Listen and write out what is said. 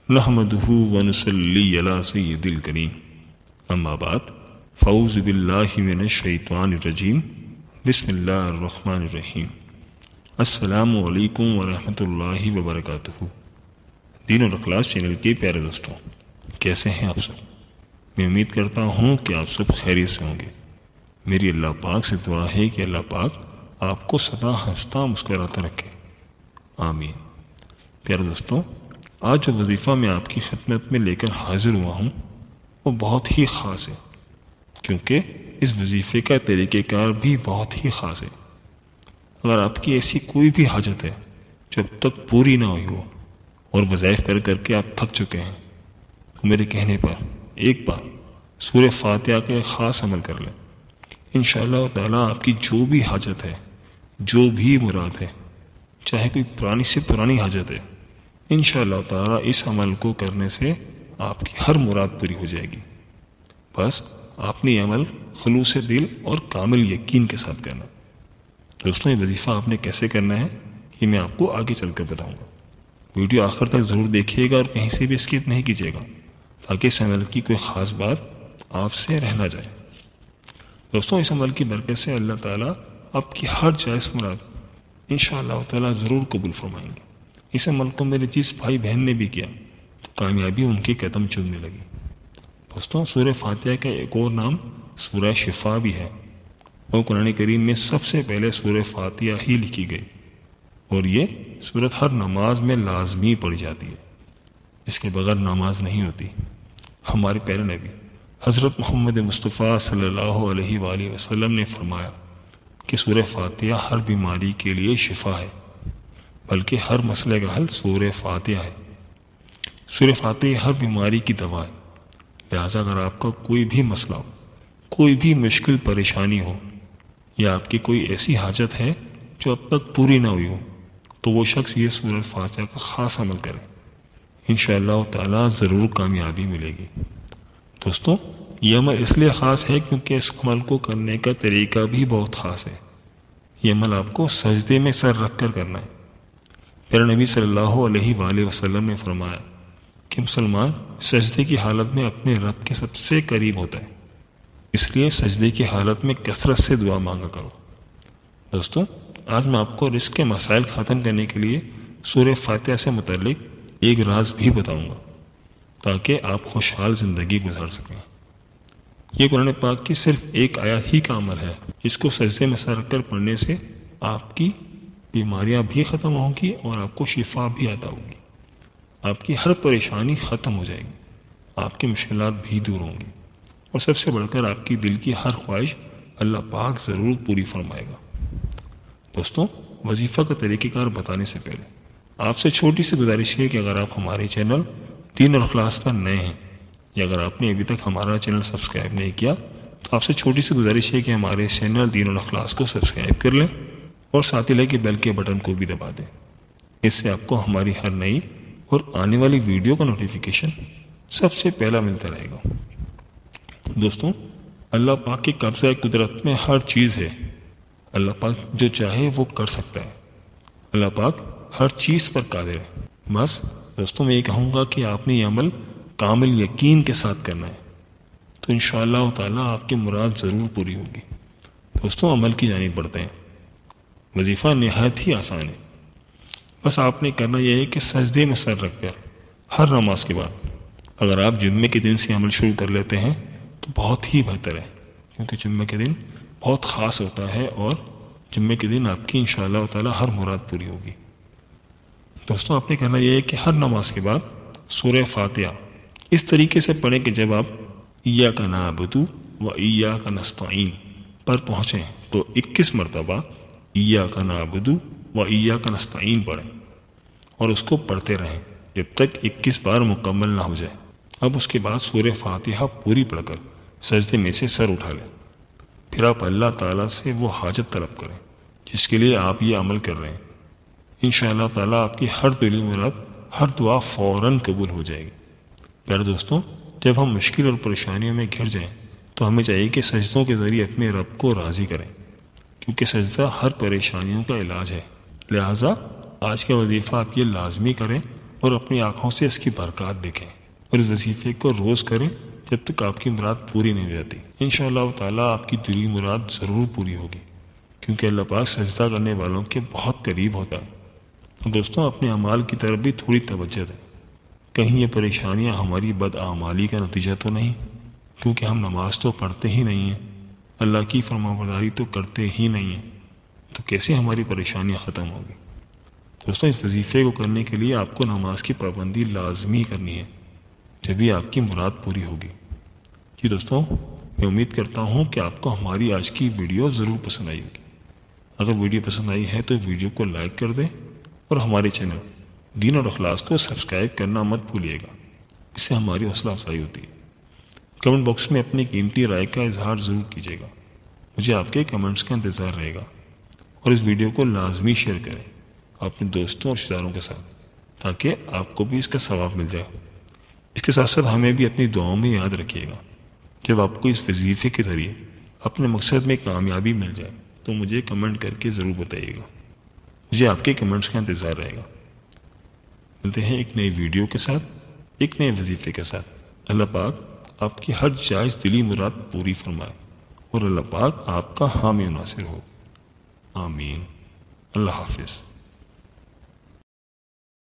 نحمده ونصلي على سيد الكريم اما بعد فاعوذ باللہ من الشیطان الرجیم بسم اللہ الرحمن الرحیم السلام علیکم ورحمۃ اللہ وبرکاتہ۔ دین اور اخلاص چینل کے پیارے دوستوں، کیسے ہیں آپ سب؟ میں امید کرتا ہوں کہ آپ سب خیریت سے ہوں گے۔ میری اللہ پاک سے دعا ہے کہ اللہ پاک آپ کو سدا ہنستا مسکراتا رکھے، آمین۔ پیارے دوستوں، آج جو وظیفہ میں آپ کی خدمت میں لے کر حاضر ہوا ہوں وہ بہت ہی خاص ہے، کیونکہ اس وظیفے کا طریقہ کار بھی بہت ہی خاص ہے۔ اگر آپ کی ایسی کوئی بھی حاجت ہے جو اب تک پوری نہ ہوئی ہو اور وظائف کر کر کے آپ تھک چکے ہیں، تو میرے کہنے پر ایک بار سورہ فاتحہ کا ایک خاص عمل کر لیں۔ انشاءاللہ تعالیٰ آپ کی جو بھی حاجت ہے، جو بھی مراد ہے، چاہے کوئی پرانی سے پرانی حاجت ہے، انشاءاللہ تعالیٰ اس عمل کو کرنے سے آپ کی ہر مراد پوری ہو جائے گی۔ بس آپ نے یہ عمل خلوص دل اور کامل یقین کے ساتھ کرنا۔ دوستوں، یہ وظیفہ آپ نے کیسے کرنا ہے یہ میں آپ کو آگے چل کر بتاؤں گا۔ ویڈیو آخر تک ضرور دیکھیے گا اور کہیں سے بھی اسکپ نہیں کیجیے گا، تاکہ اس عمل کی کوئی خاص بات آپ سے رہ نہ جائے۔ دوستوں، اس عمل کی برکت سے اللہ تعالیٰ آپ کی ہر جائز مراد انشاءاللہ تعالیٰ ضرور قبول فرمائیں گے۔ اس عمل کو میرے جس بھائی بہن نے بھی کیا تو کامیابی ان کے قدم چومنے لگی۔ دوستوں، سورہ فاتحہ کا ایک اور نام سورہ شفا بھی ہے، اور قرآن کریم میں سب سے پہلے سورہ فاتحہ ہی لکھی گئی، اور یہ سورت ہر نماز میں لازمی پڑھی جاتی ہے، اس کے بغیر نماز نہیں ہوتی۔ ہمارے پیارے نبی حضرت محمد مصطفیٰ صلی اللہ علیہ وآلہ وسلم نے فرمایا کہ سورہ فاتحہ ہر بیماری کے لیے شفا ہے، بلکہ ہر مسئلے کا حل سورہ فاتحہ ہے۔ سورہ فاتحہ ہر بیماری کی دوا ہے، لہٰذا اگر آپ کا کوئی بھی مسئلہ ہو، کوئی بھی مشکل پریشانی ہو، یا آپ کی کوئی ایسی حاجت ہے جو اب تک پوری نہ ہوئی ہو، تو وہ شخص یہ سورہ فاتحہ کا خاص عمل کرے، انشاءاللہ تعالیٰ ضرور کامیابی ملے گی۔ دوستوں، یہ عمل اس لیے خاص ہے کیونکہ اس عمل کو کرنے کا طریقہ بھی بہت خاص ہے۔ یہ عمل آپ کو سجدے میں سر رکھ کر کرنا ہے۔ پھر نبی صلی اللہ علیہ وآلہ وسلم نے فرمایا کہ مسلمان سجدے کی حالت میں اپنے رب کے سب سے قریب ہوتا ہے، اس لیے سجدے کی حالت میں کثرت سے دعا مانگا کرو۔ دوستوں، آج میں آپ کو رزق کے مسائل ختم کرنے کے لیے سورہ فاتحہ سے متعلق ایک راز بھی بتاؤں گا، تاکہ آپ خوشحال زندگی گزار سکیں۔ یہ قرآن پاک کی صرف ایک آیت ہی کا عمل ہے، جس کو سجدے میں سر رکھ کر پڑھنے سے آپ کی بیماریاں بھی ختم ہوں گی اور آپ کو شفا بھی عطا ہوگی، آپ کی ہر پریشانی ختم ہو جائے گی، آپ کی مشکلات بھی دور ہوں گی، اور سب سے بڑھ کر آپ کی دل کی ہر خواہش اللہ پاک ضرور پوری فرمائے گا۔ دوستوں، وظیفہ کا طریقہ کار بتانے سے پہلے آپ سے چھوٹی سی گزارش ہے کہ اگر آپ ہمارے چینل دین اور اخلاص پر نئے ہیں، یا اگر آپ نے ابھی تک ہمارا چینل سبسکرائب نہیں کیا، تو آپ سے چھوٹی سی گزارش ہے کہ ہمارے چینل دین اور اخلاص کو سبسکرائب کر لیں اور ساتھ ہی لے کے بیل کے بٹن کو بھی دبا دیں۔ اس سے آپ کو ہماری ہر نئی اور آنے والی ویڈیو کا نوٹیفیکیشن سب سے پہلا ملتا رہے گا۔ دوستوں، اللہ پاک کے قبضہ قدرت میں ہر چیز ہے۔ اللہ پاک جو چاہے وہ کر سکتا ہے۔ اللہ پاک ہر چیز پر قادر ہے۔ بس دوستوں، میں یہ کہوں گا کہ آپ نے یہ عمل کامل یقین کے ساتھ کرنا ہے، تو انشاءاللہ تعالیٰ آپ کی مراد ضرور پوری ہوگی۔ دوستوں، عمل کی جانب بڑھتے ہیں۔ وظیفہ نہایت ہی آسان ہے، بس آپ نے کرنا یہ ہے کہ سجدے میں سر رکھ کر ہر نماز کے بعد، اگر آپ جمعے کے دن سے عمل شروع کر لیتے ہیں تو بہت ہی بہتر ہے، کیونکہ جمعے کے دن بہت خاص ہوتا ہے، اور جمعے کے دن آپ کی انشاءاللہ تعالیٰ ہر مراد پوری ہوگی۔ دوستوں، آپ نے کرنا یہ ہے کہ ہر نماز کے بعد سورہ فاتحہ اس طریقے سے پڑھیں کہ جب آپ ایاک نعبد و ایاک نستعین پر پہنچیں تو 21 مرتبہ ایاک نعبد و ایاک نستعین پڑھیں، اور اس کو پڑھتے رہیں جب تک 21 بار مکمل نہ ہو جائے۔ اب اس کے بعد سورہ فاتحہ پوری پڑھ کر سجدے میں سے سر اٹھا لیں، پھر آپ اللہ تعالیٰ سے وہ حاجت طلب کریں جس کے لیے آپ یہ عمل کر رہے ہیں۔ انشاءاللہ تعالیٰ آپ کی ہر دلی مراد، ہر دعا فوراً قبول ہو جائے گی۔ پیارے دوستوں، جب ہم مشکل اور پریشانیوں میں گھر جائیں تو ہمیں چاہیے کہ سجدوں کے ذریعے اپنے رب کو راضی کریں، کیونکہ سجدہ ہر پریشانیوں کا علاج ہے۔ لہٰذا آج کا وظیفہ آپ یہ لازمی کریں اور اپنی آنکھوں سے اس کی برکات دیکھیں، اور اس وظیفے کو روز کریں جب تک آپ کی مراد پوری نہیں ہو جاتی۔ انشاءاللہ تعالیٰ آپ کی دلی مراد ضرور پوری ہوگی، کیونکہ اللہ پاک سجدہ کرنے والوں کے بہت قریب ہوتا ہے۔ اور دوستوں، اپنے اعمال کی طرف بھی تھوڑی توجہ دیں، کہیں یہ پریشانیاں ہماری بدعمالی کا نتیجہ تو نہیں، کیونکہ ہم نماز تو پڑھتے ہی نہیں ہیں، اللہ کی فرمانبرداری تو کرتے ہی نہیں ہیں، تو کیسے ہماری پریشانیاں ختم ہوگی؟ دوستوں، اس وظیفے کو کرنے کے لیے آپ کو نماز کی پابندی لازمی کرنی ہے، جبھی آپ کی مراد پوری ہوگی۔ جی دوستوں، میں امید کرتا ہوں کہ آپ کو ہماری آج کی ویڈیو ضرور پسند آئی ہوگی۔ اگر ویڈیو پسند آئی ہے تو ویڈیو کو لائک کر دیں، اور ہمارے چینل دین اور اخلاص کو سبسکرائب کرنا مت بھولیے گا، اس سے ہماری حوصلہ افزائی ہوتی ہے۔ کمنٹ باکس میں اپنی قیمتی رائے کا اظہار ضرور کیجیے گا، مجھے آپ کے کمنٹس کا انتظار رہے گا، اور اس ویڈیو کو لازمی شیئر کریں اپنے دوستوں اور رشتہ داروں کے ساتھ، تاکہ آپ کو بھی اس کا ثواب مل جائے۔ اس کے ساتھ ساتھ ہمیں بھی اپنی دعاؤں میں یاد رکھیے گا۔ جب آپ کو اس وظیفے کے ذریعے اپنے مقصد میں کامیابی مل جائے تو مجھے کمنٹ کر کے ضرور بتائیے گا، مجھے آپ کے کمنٹس کا انتظار رہے گا۔ ملتے ہیں ایک نئی ویڈیو کے ساتھ، ایک نئے وظیفے کے ساتھ۔ اللہ پاک آپ کی ہر جائز دلی مراد پوری فرمائے، اور اللہ پاک آپ کا حامی و ناصر ہو، آمین۔ اللہ حافظ۔